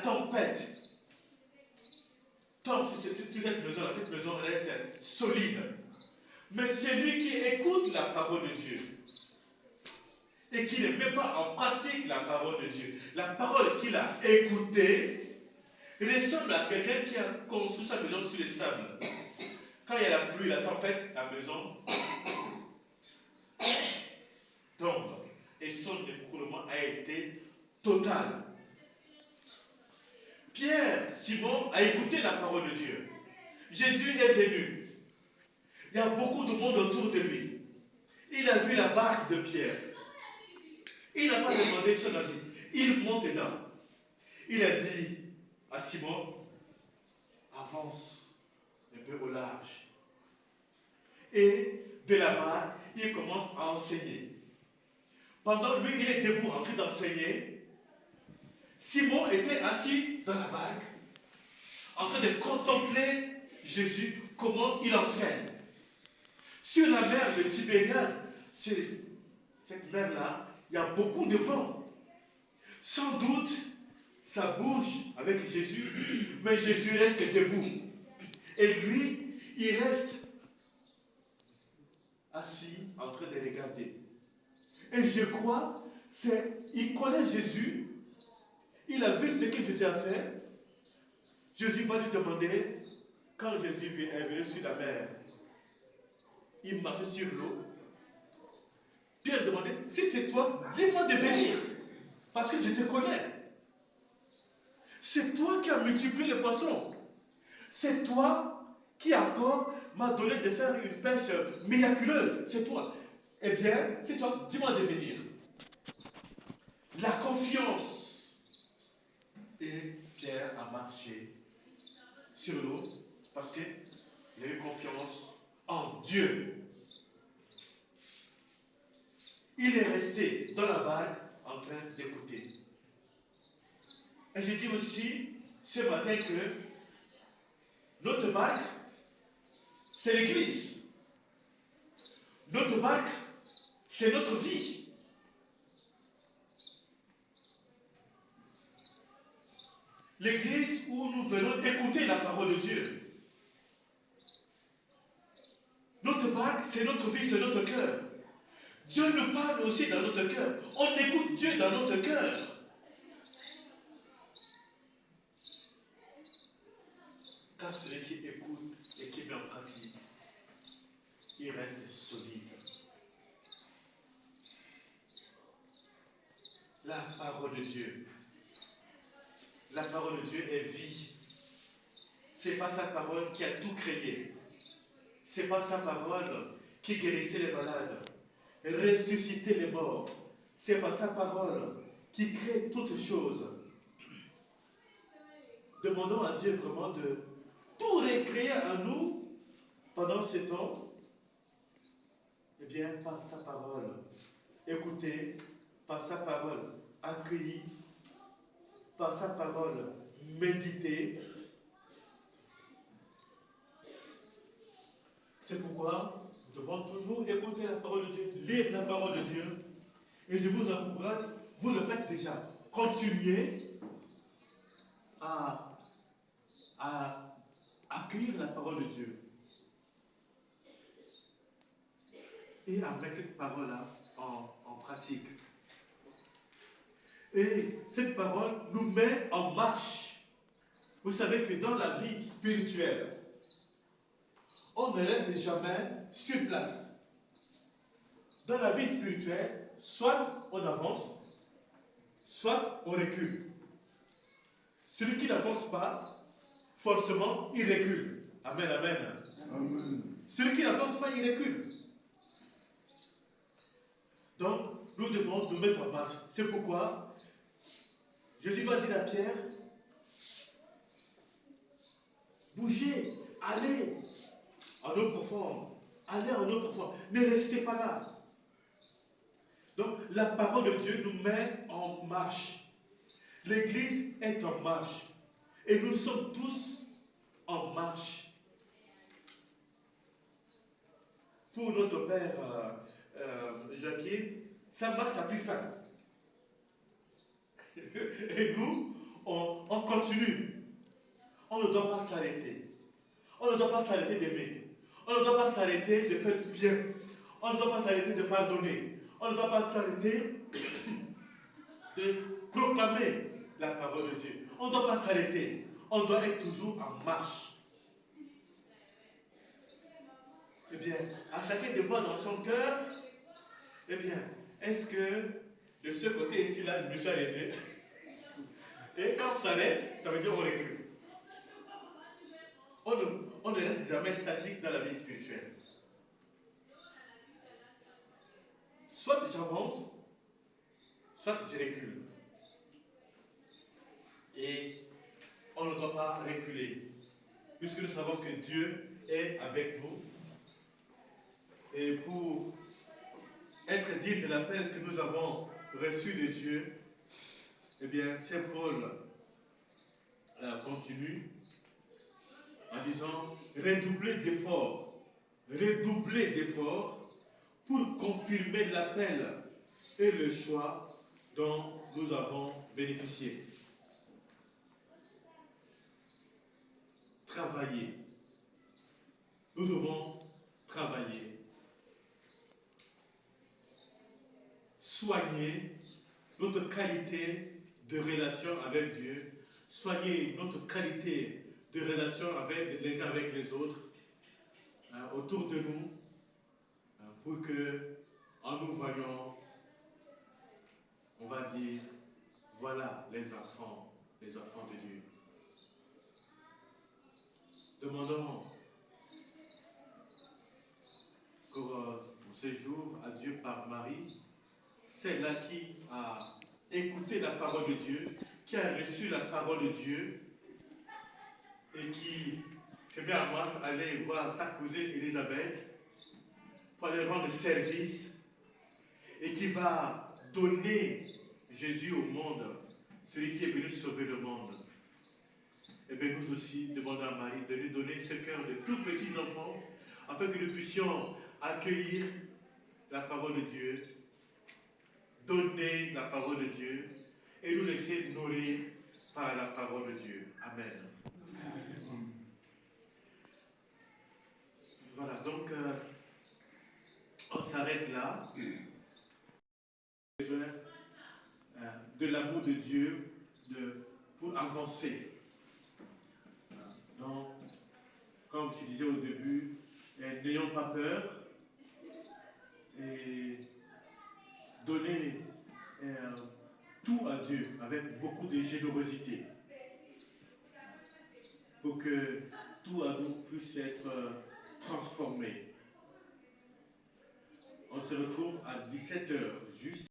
tempête tombe sur cette maison reste solide. Mais celui qui écoute la parole de Dieu et qui ne met pas en pratique la parole de Dieu, la parole qu'il a écoutée, ressemble à quelqu'un qui a construit sa maison sur les sables. Quand il y a la pluie, la tempête, la maison tombe et son écroulement a été total. Pierre, Simon, a écouté la parole de Dieu. Jésus est venu. Il y a beaucoup de monde autour de lui. Il a vu la barque de Pierre. Il n'a pas demandé son avis. Il monte dedans. Il a dit à Simon, avance un peu au large. Et de là-bas, il commence à enseigner. Pendant lui, il est debout en train d'enseigner. Simon était assis dans la barque, en train de contempler Jésus, comment il enseigne. Sur la mer de Tibériade, cette mer-là, il y a beaucoup de vent. Sans doute, ça bouge avec Jésus, mais Jésus reste debout. Et lui, il reste assis en train de regarder. Et je crois, il connaît Jésus, il a vu ce que Jésus a fait. Jésus va lui demander, quand Jésus est venu sur la mer, il marchait sur l'eau. Pierre demandait, si c'est toi, dis-moi de venir, parce que je te connais. C'est toi qui as multiplié les poissons. C'est toi qui encore m'a donné de faire une pêche miraculeuse. C'est toi. Eh bien, c'est toi, dis-moi de venir. La confiance. Et Pierre a marché sur l'eau parce qu'il a eu confiance en Dieu. Il est resté dans la barque en train d'écouter. Et je dis aussi ce matin que notre barque, c'est l'Église. Notre barque, c'est notre vie. L'Église où nous venons écouter la parole de Dieu. Notre barque, c'est notre vie, c'est notre cœur. Dieu nous parle aussi dans notre cœur. On écoute Dieu dans notre cœur. Car celui qui écoute et qui met en pratique, il reste solide. La parole de Dieu. La parole de Dieu est vie. Ce n'est pas sa parole qui a tout créé. Ce n'est pas sa parole qui guérissait les malades, ressuscitait les morts. Ce n'est pas sa parole qui crée toutes choses. Demandons à Dieu vraiment de tout recréer en nous pendant ce temps. Eh bien, par sa parole, écoutez, par sa parole, accueillie, par sa parole, méditer. C'est pourquoi nous devons toujours écouter la parole de Dieu, lire la parole de Dieu. Et je vous encourage, vous le faites déjà. Continuez à accueillir la parole de Dieu. Et à mettre cette parole-là en pratique. Et cette parole nous met en marche. Vous savez que dans la vie spirituelle, on ne reste jamais sur place. Dans la vie spirituelle, soit on avance, soit on recule. Celui qui n'avance pas, forcément, il recule. Amen, amen. Amen. Celui qui n'avance pas, il recule. Donc, nous devons nous mettre en marche. C'est pourquoi Jésus va dire à Pierre, bougez, allez en eau profonde. Allez en eau profonde. Ne restez pas là. Donc, la parole de Dieu nous met en marche. L'Église est en marche. Et nous sommes tous en marche. Pour notre père Jacqueline, sa marche a pris fin. Et nous, on commence continue. On ne doit pas s'arrêter. On ne doit pas s'arrêter d'aimer. On ne doit pas s'arrêter de faire bien. On ne doit pas s'arrêter de pardonner. On ne doit pas s'arrêter de proclamer la parole de Dieu. On ne doit pas s'arrêter. On doit être toujours en marche. Eh bien, à chacun de voir dans son cœur, eh bien, est-ce que de ce côté ici, là, je me suis arrêté? Et quand on s'arrête, ça veut dire on recule. On ne reste jamais statique dans la vie spirituelle. Soit j'avance, soit je recule. Et on ne doit pas reculer, puisque nous savons que Dieu est avec nous. Et pour être digne de l'appel que nous avons reçu de Dieu, eh bien, Saint Paul continue en disant redoublez d'efforts pour confirmer l'appel et le choix dont nous avons bénéficié. Travailler. Nous devons travailler. Soigner notre qualité de relation avec Dieu, soigner notre qualité de relation avec les uns avec les autres, autour de nous, pour que, en nous voyant, on va dire, voilà les enfants de Dieu. Demandons pour ce jour à Dieu par Marie, celle-là qui a écouté la parole de Dieu, qui a reçu la parole de Dieu et qui se met en marche aller voir sa cousine Élisabeth pour aller rendre service et qui va donner Jésus au monde, celui qui est venu sauver le monde. Et bien nous aussi demandons à Marie de nous donner ce cœur de tout petits enfants afin que nous puissions accueillir la parole de Dieu, donner la parole de Dieu et nous laisser nourrir par la parole de Dieu. Amen. Voilà, donc on s'arrête là. De l'amour de Dieu pour avancer. Donc, comme je disais au début, n'ayons pas peur et donner tout à Dieu avec beaucoup de générosité pour que tout à nous puisse être transformé. On se retrouve à 17h juste.